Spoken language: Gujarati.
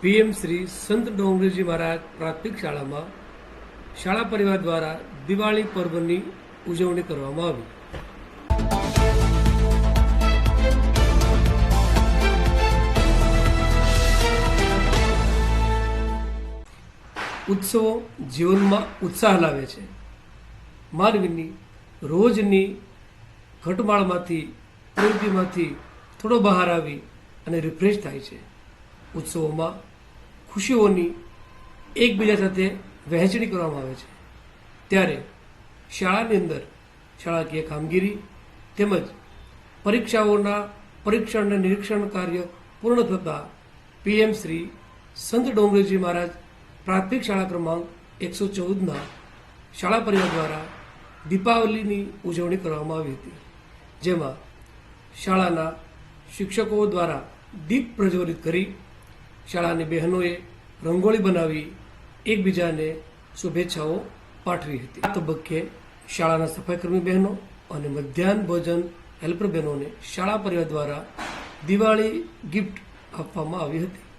પીએમ શ્રી સંત ડોંગરીજી મહારાજ પ્રાથમિક શાળામાં શાળા પરિવાર દ્વારા દિવાળી પર્વની ઉજવણી કરવામાં આવી. ઉત્સવો જીવનમાં ઉત્સાહ લાવે છે. માનવીની રોજની ઘટમાળમાંથી પ્રવૃત્તિમાંથી થોડો બહાર આવી અને રિફ્રેશ થાય છે. ઉત્સવોમાં ખુશીઓની એકબીજા સાથે વહેંચણી કરવામાં આવે છે. ત્યારે શાળાની અંદર શાળાકીય કામગીરી તેમજ પરીક્ષાઓના પરીક્ષણ અને નિરીક્ષણ કાર્ય પૂર્ણ થતાં પીએમ શ્રી સંત ડોંગરીજી મહારાજ પ્રાથમિક શાળા ક્રમાંક 114ના શાળા પરિવાર દ્વારા દીપાવલીની ઉજવણી કરવામાં આવી હતી, જેમાં શાળાના શિક્ષકો દ્વારા દીપ પ્રજ્વલિત કરી શાળાની બહેનોએ રંગોળી બનાવી એકબીજાને શુભેચ્છાઓ પાઠવી હતી. આ તબક્કે શાળાના સફાઈકર્મી બહેનો અને મધ્યાહન ભોજન હેલ્પર બહેનોને શાળા પરિવાર દ્વારા દિવાળી ગિફ્ટ આપવામાં આવી હતી.